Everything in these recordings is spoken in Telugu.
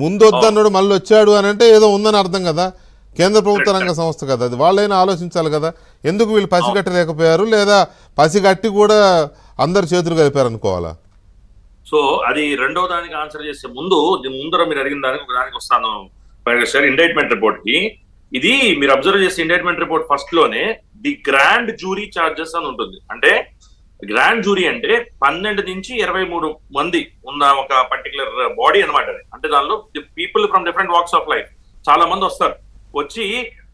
ముందు వద్దన్నాడు మళ్ళీ వచ్చాడు అని అంటే ఏదో ఉందని అర్థం కదా. కేంద్ర ప్రభుత్వ రంగ సంస్థ కదా అది, వాళ్ళైనా ఆలోచించాలి కదా. ఎందుకు వీళ్ళు పసిగట్టలేకపోయారు, లేదా పసిగట్టి కూడా అందరు చేతులు కలిపారు అనుకోవాలా? సో అది రెండో దానికి ఆన్సర్ చేసే ముందర మీరు అడిగిన దానికి ఒక దానికి వస్తాను సార్. ఇండైట్మెంట్ రిపోర్ట్ కి ఇది మీరు అబ్జర్వ్ చేసే ఇండైట్మెంట్ రిపోర్ట్ ఫస్ట్ లోనే ది గ్రాండ్ జ్యూరీ చార్జెస్ అని ఉంటుంది. అంటే గ్రాండ్ జ్యూరీ అంటే 12 నుంచి 23 మంది ఉన్న ఒక పర్టికులర్ బాడీ అనమాట. అంటే దానిలో people from different walks of life చాలా మంది వస్తారు. వచ్చి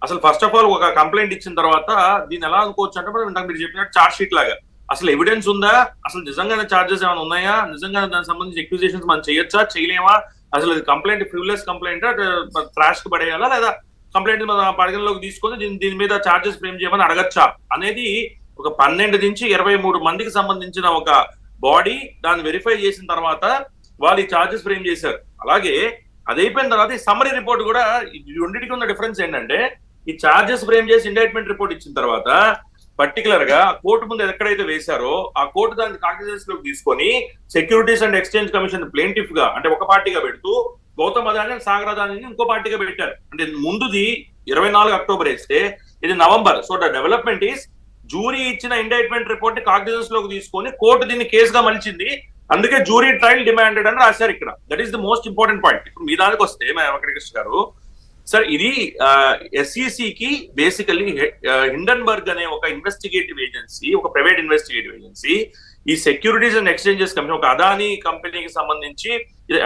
అసలు ఫస్ట్ ఆఫ్ ఆల్ ఒక కంప్లైంట్ ఇచ్చిన తర్వాత దీన్ని ఎలా అనుకోవచ్చు అంటే ఇందాక మీరు చెప్పినట్టు చార్జ్ షీట్ లాగా అసలు ఎవిడెన్స్ ఉందా, అసలు నిజంగానే చార్జెస్ ఏమైనా ఉన్నాయా, నిజంగా దానికి సంబంధించి ఎక్విజిషన్స్ మనం చేయొచ్చా చేయలేమా, అసలు కంప్లైంట్ ఫ్యూలెస్ కంప్లైంట్ ట్రాష్ కి పడేయాలా, లేదా కంప్లైంట్ మన పరిగణలోకి తీసుకొని దీని మీద చార్జెస్ ఫ్రేమ్ చేయమని అడగచ్చా అనేది ఒక 12 నుంచి 23 మందికి సంబంధించిన ఒక బాడీ దాన్ని వెరిఫై చేసిన తర్వాత వాళ్ళు ఈ చార్జెస్ ఫ్రేమ్ చేశారు. అలాగే అది అయిపోయిన తర్వాత ఈ సమ్మరీ రిపోర్ట్ కూడా రెండింటికి ఉన్న డిఫరెన్స్ ఏంటంటే ఈ చార్జెస్ ఫ్రేమ్ చేసి ఇండైట్మెంట్ రిపోర్ట్ ఇచ్చిన తర్వాత పర్టికులర్ గా కోర్టు ముందు ఎక్కడైతే వేశారో ఆ కోర్టు దాన్ని కాగ్నిజెన్స్ లోకి తీసుకొని securities and exchange commission plaintiff గా అంటే ఒక పార్టీగా పెడుతూ గౌతమ్ అదాని సాగర్ అదానిని ఇంకో పార్టీగా పెట్టారు. అంటే ముందుది 24 అక్టోబర్ వేస్తే ఇది November. So the development is jury ఇచ్చిన ఇండైట్మెంట్ రిపోర్ట్ ని కాగ్నిజెన్స్ లోకి తీసుకొని కోర్టు దీన్ని కేసుగా మలిచింది. అందుకే జూరీ ట్రయల్ డిమాండెడ్ అని రాశారు ఇక్కడ. That is the most important point. ఇప్పుడు మీ దానికి వస్తే వెంకటకృష్ణ గారు సార్, ఇది ఎస్ఈసికి బేసికల్లీ హిండన్బర్గ్ అనే ఒక ఇన్వెస్టిగేటివ్ ఏజెన్సీ, ఒక ప్రైవేట్ ఇన్వెస్టిగేటివ్ ఏజెన్సీ ఈ సెక్యూరిటీస్ అండ్ ఎక్స్చేంజెస్ కంపెనీ ఒక అదానీ కంపెనీకి సంబంధించి,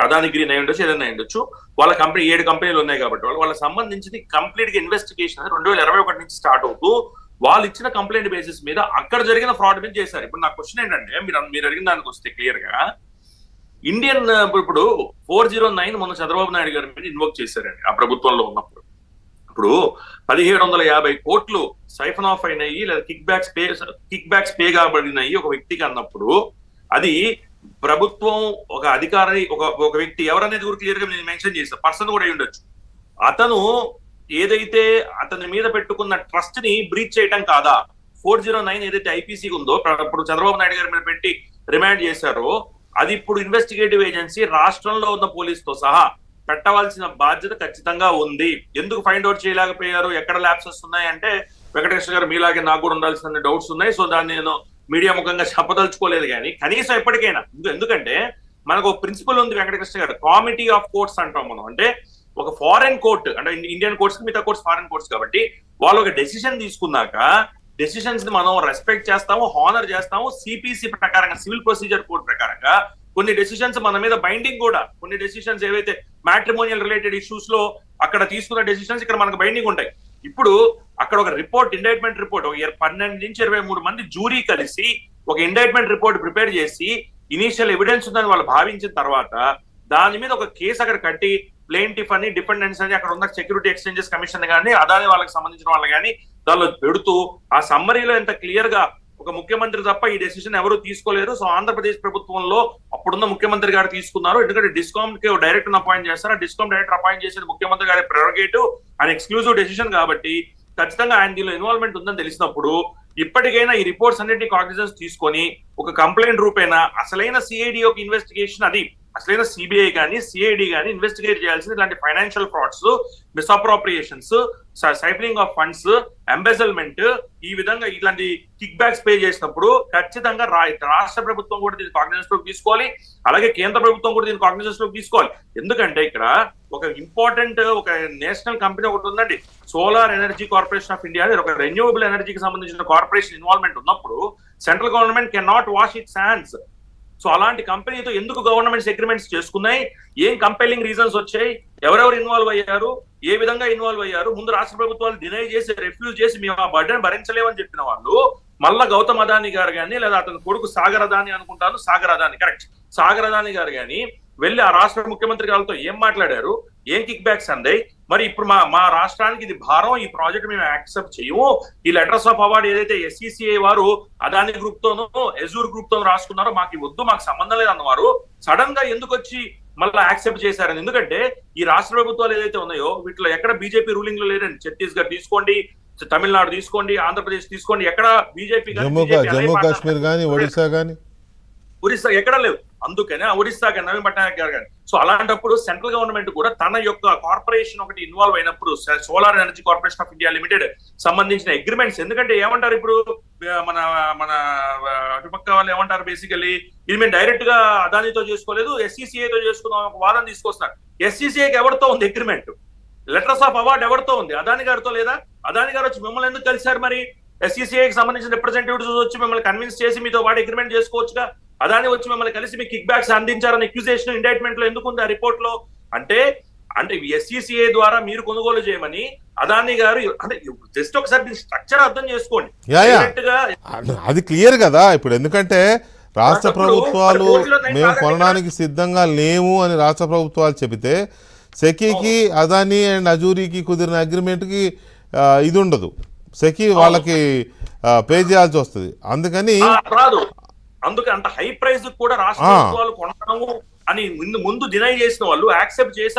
అదానీ గ్రీన్ అయి ఉండొచ్చు ఏదైనా ఉండొచ్చు, వాళ్ళ కంపెనీ 7 కంపెనీలు ఉన్నాయి కాబట్టి వాళ్ళకి సంబంధించి కంప్లీట్ గా ఇన్వెస్టిగేషన్ 2021 నుంచి స్టార్ట్ అవుతూ వాళ్ళు ఇచ్చిన కంప్లైంట్ బేసిస్ మీద అక్కడ జరిగిన ఫ్రాడ్ మీద చేశారు. ఇప్పుడు నా క్వశ్చన్ ఏంటంటే మీరు అడిగిన దానికి వస్తే క్లియర్ గా ఇండియన్ ఇప్పుడు 409 మొన్న చంద్రబాబు నాయుడు గారి మీద ఇన్వోక్ చేశారండి ఆ ప్రభుత్వంలో ఉన్నప్పుడు. ఇప్పుడు 1750 కోట్లు సైఫన్ ఆఫ్ అయినాయి లేదా కిక్ బ్యాక్స్ పే కాబడినాయి ఒక వ్యక్తికి అన్నప్పుడు అది ప్రభుత్వం ఒక అధికారి ఒక వ్యక్తి ఎవరనేది కూడా క్లియర్ గా నేను మెన్షన్ చేశాను. పర్సన్ కూడా అయి ఉండొచ్చు. అతను ఏదైతే అతని మీద పెట్టుకున్న ట్రస్ట్ ని బ్రీచ్ చేయటం కాదా? 409 ఏదైతే ఐపీసీ ఉందో ఇప్పుడు చంద్రబాబు నాయుడు గారి మీద పెట్టి రిమాండ్ చేశారో అది ఇప్పుడు ఇన్వెస్టిగేటివ్ ఏజెన్సీ రాష్ట్రంలో ఉన్న పోలీసుతో సహా పెట్టవలసిన బాధ్యత ఖచ్చితంగా ఉంది. ఎందుకు ఫైండ్ అవుట్ చేయలేకపోయారు, ఎక్కడ ల్యాప్సెస్ ఉన్నాయంటే వెంకటేశ్వర గారు మీలాగే నాకు కూడా ఉండాల్సిన డౌట్స్ ఉన్నాయి. సో దాన్ని నేను మీడియా ముఖంగా చెప్పదలుచుకోలేదు. కానీ కనీసం ఎప్పటికైనా ఎందుకంటే మనకు ఒక ప్రిన్సిపల్ ఉంది వెంకటకృష్ణ గారు, కామిటీ ఆఫ్ కోర్ట్స్ అంటాం మనం. అంటే ఒక ఫారెన్ కోర్టు అంటే ఇండియన్ కోర్ట్స్ మిగతా కోర్ట్స్ ఫారెన్ కోర్ట్స్ కాబట్టి వాళ్ళు ఒక డెసిషన్ తీసుకున్నాక డెసిషన్స్ ని మనం రెస్పెక్ట్ చేస్తాము, హానర్ చేస్తాము. సిపిసి ప్రకారంగా సివిల్ ప్రొసీజర్ కోడ్ ప్రకారంగా కొన్ని డెసిషన్స్ మన మీద బైండింగ్ కూడా, కొన్ని డెసిషన్స్ ఏవైతే మ్యాట్రిమోనియల్ రిలేటెడ్ ఇష్యూస్ లో అక్కడ తీసుకున్న డెసిషన్స్ ఇక్కడ మనకు బైండింగ్ ఉంటాయి. ఇప్పుడు అక్కడ ఒక రిపోర్ట్ ఇండైట్మెంట్ రిపోర్ట్ 12 నుంచి 23 మంది జూరీ కలిసి ఒక ఇండైట్మెంట్ రిపోర్ట్ ప్రిపేర్ చేసి ఇనీషియల్ ఎవిడెన్స్ ఉందని వాళ్ళు భావించిన తర్వాత దాని మీద ఒక కేసు అక్కడ కట్టి ప్లేంటిఫ్ అని డిపెండెన్స్ అని అక్కడ ఉన్న సెక్యూరిటీ ఎక్స్చేంజెస్ కమిషన్ కానీ అదాని వాళ్ళకి సంబంధించిన వాళ్ళు కానీ దానిలో పెడుతూ ఆ సమ్మరీలో ఎంత క్లియర్ గా ఒక ముఖ్యమంత్రి తప్ప ఈ డెసిషన్ ఎవరు తీసుకోలేరు. సో ఆంధ్రప్రదేశ్ ప్రభుత్వంలో అప్పుడున్న ముఖ్యమంత్రి గారు తీసుకున్నారు. ఎందుకంటే డిస్కామ్ కి డైరెక్టర్ అపాయింట్ చేస్తారు. ఆ డిస్కామ్ డైరెక్టర్ అపాయింట్ చేసేది ముఖ్యమంత్రి గారి ప్రెరోగేటివ్ అండ్ ఎక్స్క్లూజివ్ డెసిషన్ కాబట్టి ఖచ్చితంగా ఆయన దీనిలో ఇన్వాల్వ్మెంట్ ఉందని తెలిసినప్పుడు ఇప్పటికైనా ఈ రిపోర్ట్స్ అన్నింటినీ కాగ్నిజెన్స్ తీసుకొని ఒక కంప్లైంట్ రూపేనా అసలైన సిఐడి యొక్క ఇన్వెస్టిగేషన్, అది అసలైన సిబిఐ కానీ సిఐడి కానీ ఇన్వెస్టిగేట్ చేయాల్సింది ఇలాంటి financial frauds, మిస్అప్రోప్రియేషన్స్, ciphering of funds, ఎంబెజల్మెంట్, ఈ విధంగా ఇలాంటి కిక్ బ్యాక్స్ పే చేసినప్పుడు ఖచ్చితంగా రాష్ట్ర ప్రభుత్వం కూడా దీన్ని కాగ్నిజెన్స్ లోకి తీసుకోవాలి. అలాగే కేంద్ర ప్రభుత్వం కూడా దీన్ని కాగ్నిజెన్స్ లోకి తీసుకోవాలి. ఎందుకంటే ఇక్కడ ఒక ఇంపార్టెంట్ ఒక నేషనల్ కంపెనీ ఒకటి ఉందండి, solar energy corporation of India అనేది ఒక రెన్యూవబుల్ ఎనర్జీకి సంబంధించిన కార్పొరేషన్ ఇన్వాల్వ్మెంట్ ఉన్నప్పుడు central government can not wash it's hands. So అలాంటి కంపెనీతో ఎందుకు గవర్నమెంట్స్ అగ్రిమెంట్స్ చేసుకున్నాయి, ఏం కంపెలింగ్ రీజన్స్ వచ్చాయి, ఎవరెవరు ఇన్వాల్వ్ అయ్యారు, ఏ విధంగా ఇన్వాల్వ్ అయ్యారు, ముందు రాష్ట్ర ప్రభుత్వాలు డినై చేసి రిఫ్యూజ్ చేసి మేము ఆ బర్డెన్ భరించలేమని చెప్పిన వాళ్ళు మళ్ళా గౌతమ్ అదాని గారు కానీ లేదా అతని కొడుకు సాగర్ అదాని అనుకుంటాను, సాగర్ అదాని కరెక్ట్, సాగర్ అదాని గారు కానీ వెళ్ళి ఆ రాష్ట్ర ముఖ్యమంత్రి గారితో ఏం మాట్లాడారు, ఏం కిక్ బ్యాక్స్ అందాయి, మరి ఇప్పుడు మా రాష్ట్రానికి ఇది భారం, ఈ ప్రాజెక్ట్ మేము యాక్సెప్ట్ చేయము, ఈ లెటర్స్ ఆఫ్ అవార్డ్ ఏదైతే ఎస్ఈసిఐ వారు అదాని గ్రూప్ తోనో ఎజూర్ గ్రూప్ తోనో రాసుకున్నారో మాకు వద్దు, మాకు సంబంధం లేదు అన్నవారు సడన్ గా ఎందుకు వచ్చి మళ్ళీ యాక్సెప్ట్ చేశారని. ఎందుకంటే ఈ రాష్ట్ర ప్రభుత్వాలు ఏదైతే ఉన్నాయో వీటిలో ఎక్కడ బీజేపీ రూలింగ్ లో లేదండి. ఛత్తీస్గఢ్ తీసుకోండి, తమిళనాడు తీసుకోండి, ఆంధ్రప్రదేశ్ తీసుకోండి, ఎక్కడ బీజేపీ జమ్మూ కాశ్మీర్ కానీ ఒడిశా కానీ ఒరిస్సా ఎక్కడ లేవు. అందుకనే ఒడిశాకి నవీన్ పట్నాయక్ గారు కానీ. సో అలాంటప్పుడు సెంట్రల్ గవర్నమెంట్ కూడా తన యొక్క కార్పొరేషన్ ఒకటి ఇన్వాల్వ్ అయినప్పుడు solar energy corporation of India limited సంబంధించిన అగ్రిమెంట్స్, ఎందుకంటే ఏమంటారు ఇప్పుడు మన మన అటుపక్క వాళ్ళు ఏమంటారు బేసికలీ, ఇది మేము డైరెక్ట్ గా అదానితో చేసుకోలేదు, ఎస్సీసీఐతో చేసుకుందాం ఒక వాదన తీసుకొస్తున్నారు. ఎస్సీసీఐకి ఎవరితో ఉంది అగ్రిమెంట్? లెటర్స్ ఆఫ్ అవార్డ్ ఎవరితో ఉంది? అదాని గారితో లేదా? అదాని గారు వచ్చి మిమ్మల్ని ఎందుకు కలిశారు మరి? ఎస్సీసీఐకి సంబంధించిన రిప్రజెంటేటివ్స్ వచ్చి మిమ్మల్ని కన్విన్స్ చేసి మీతో వాటి అగ్రిమెంట్ చేసుకోవచ్చుగా. అదాని వచ్చి మిమ్మల్ని కలిసి మీకు కిక్ బ్యాక్స్ అందించారని అక్యూజేషన్ ఇండైట్మెంట్ లో ఎందుకు ఉంది ఆ రిపోర్ట్ లో? అంటే ఎస్సీసీఐ ద్వారా మీరు కొనుగోలు చేయమని అదాని గారు, అంటే జస్ట్ ఒకసారి స్ట్రక్చర్ అర్థం చేసుకోండి. అది క్లియర్ కదా ఇప్పుడు. ఎందుకంటే రాష్ట్ర ప్రభుత్వాలు మేము కొనడానికి సిద్ధంగా లేము అని రాష్ట్ర ప్రభుత్వాలు చెబితే సెకీకి అదాని అండ్ అజూరీకి కుదిరిన అగ్రిమెంట్కి ఇది ఉండదు, సెకీ వాళ్ళకి పే చేయాల్సి వస్తుంది. అందుకని రాదు. అందుకే అంత హై ప్రైస్ కూడా రాష్ట్ర ప్రభుత్వాలు కొనడము అని ముందు డినై చేసిన వాళ్ళు యాక్సెప్ట్ చేసి